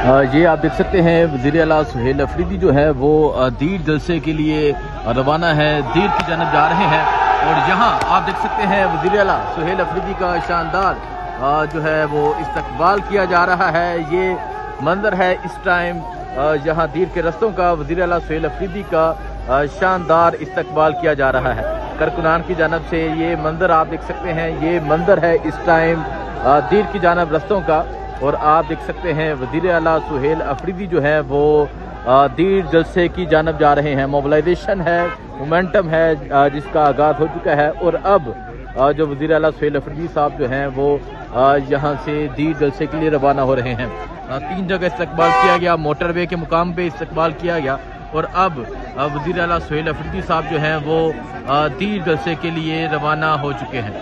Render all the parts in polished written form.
ये आप देख सकते हैं वज़ीर आला सुहेल अफरीदी जो है वो दीर जलसे के लिए रवाना है, दीर की जानब जा रहे हैं। और यहाँ आप देख सकते हैं वज़ीर आला सुहेल अफरीदी का शानदार जो है वो इस्तकबाल किया जा रहा है। ये मंजर है इस टाइम यहाँ दीर के रस्तों का वज़ीर आला सुहेल अफरीदी का शानदार इस्तकबाल किया जा रहा है। कारकुनान की जानब से ये मंजर आप देख सकते हैं, ये मंजर है इस टाइम दीर की जानब रस्तों का। और आप देख सकते हैं वज़ीर आला सुहेल अफरीदी जो है वो दीर जलसे की जानब जा रहे हैं। मोबिलाइजेशन है, मोमेंटम है जिसका आगाज़ हो चुका है। और अब जो वज़ीर आला सुहेल अफरीदी साहब जो हैं वो यहाँ से दीर जलसे के लिए रवाना हो रहे हैं। 3 जगह इस्तकबाल किया गया, मोटरवे के मुकाम पे इस्तकबाल किया गया। और अब वज़ीर आला सुहेल अफरीदी साहब जो हैं वो दीर जलसे के लिए रवाना हो चुके हैं।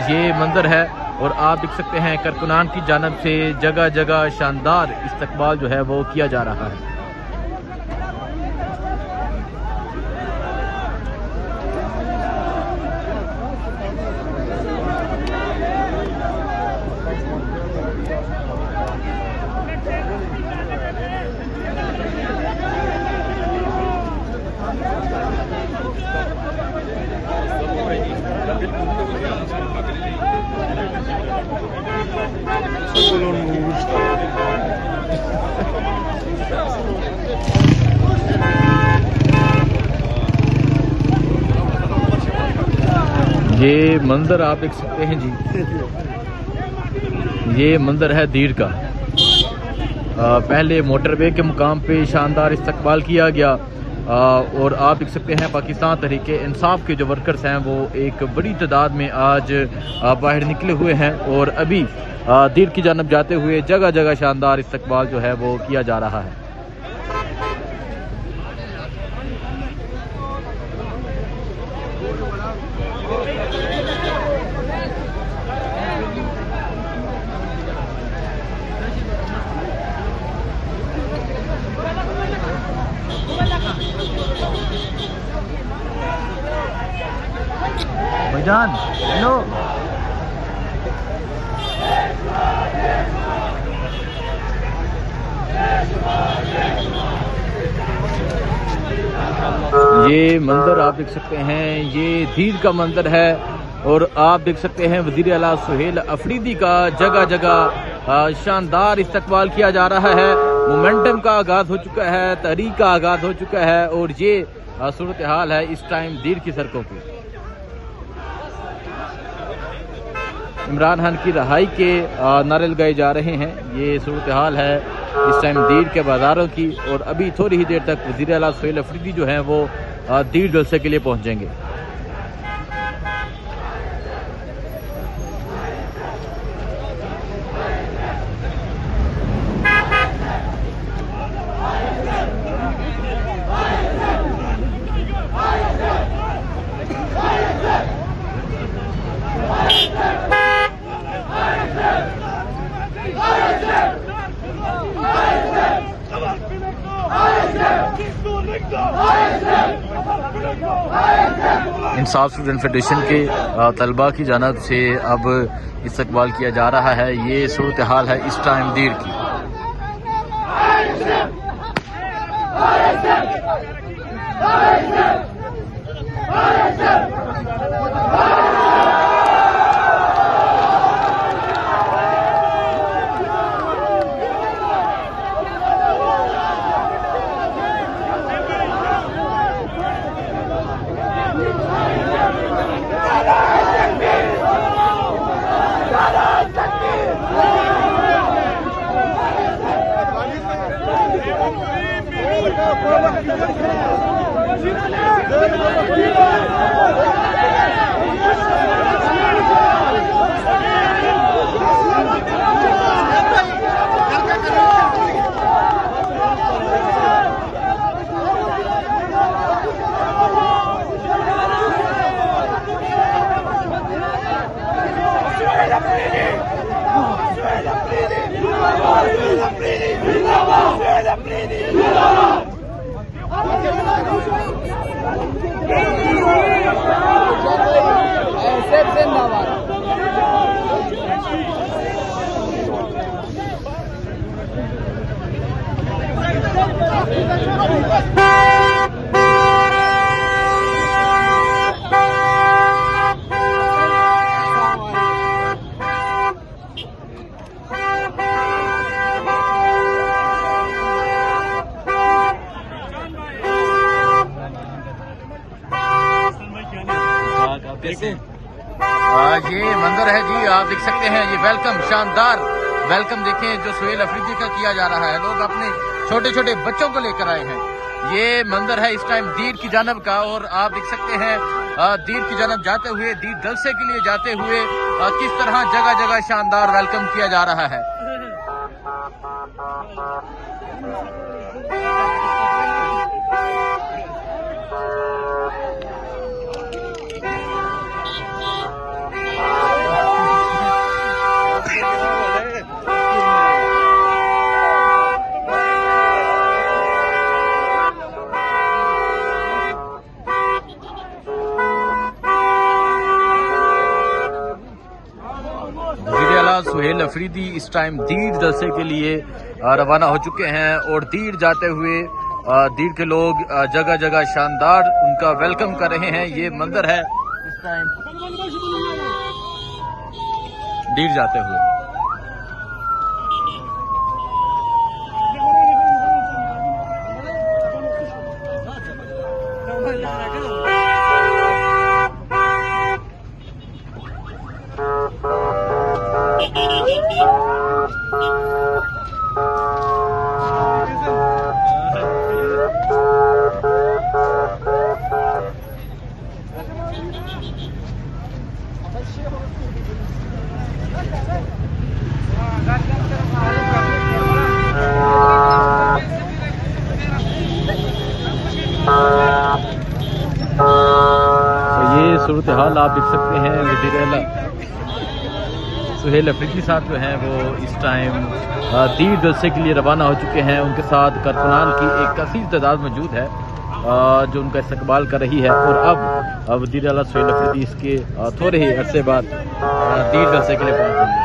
ये मंजर है और आप देख सकते हैं कारकुनान की जानब से जगह जगह शानदार इस्तकबाल जो है वो किया जा रहा है। ये मंजर आप देख सकते हैं जी, ये मंजर है दीर का। पहले मोटरवे के मुकाम पे शानदार इस्तकबाल किया गया। और आप देख सकते हैं पाकिस्तान तहरीके इंसाफ के जो वर्कर्स हैं वो एक बड़ी तादाद में आज बाहर निकले हुए हैं। और अभी दीर की जानब जाते हुए जगह जगह शानदार इस्तकबाल जो है वो किया जा रहा है। भाईजान हेलो, ये मंजर आप देख सकते हैं, ये दीर का मंजर है। और आप देख सकते हैं वज़ीर आला सुहेल अफरीदी का जगह जगह शानदार इस्तकबाल किया जा रहा है। मोमेंटम का आगाज हो चुका है, तहरीक का आगाज हो चुका है। और ये सूरत हाल है इस टाइम दीर की सड़कों की। इमरान खान की रहाई के नारे लगाए जा रहे हैं। ये सूरत हाल है इस टाइम दीर के बाज़ारों की। और अभी थोड़ी ही देर तक वज़ीर आला सुहेल अफरीदी जो हैं वो दीर जलसे के लिए पहुंचेंगे। इंसाफ स्टूडेंट फेडरेशन के तलबा की जानब से अब इस्तकबाल किया जा रहा है। ये सूरत हाल है इस टाइम दीर की। ये मंजर है जी, आप देख सकते हैं। ये वेलकम, शानदार वेलकम देखें जो सुहेल अफरीदी का किया जा रहा है। लोग अपने छोटे छोटे बच्चों को लेकर आए हैं। ये मंजर है इस टाइम दीर की जानब का, और आप देख सकते हैं दीर की जानब जाते हुए, दीर जलसे के लिए जाते हुए किस तरह जगह जगह शानदार वेलकम किया जा रहा है। सुहेल अफरीदी इस टाइम दीर जलसे के लिए रवाना हो चुके हैं, और दीर जाते हुए दीर के लोग जगह जगह शानदार उनका वेलकम कर रहे हैं। ये मंजर है इस टाइम दीर जाते हुए। सूरत हाल आप देख सकते हैं। वज़ीर आला सुहेल अफरीदी साहब जो हैं वो इस टाइम दीर जलसे के लिए रवाना हो चुके हैं। उनके साथ कारकुनान की एक कसीर तादाद मौजूद है जो उनका इस्तकबाल कर रही है। और अब वज़ीर आला सुहेल अफरीदी इसके थोड़े ही अरसे बाद दीर जलसे के लिए पहुंचेंगे।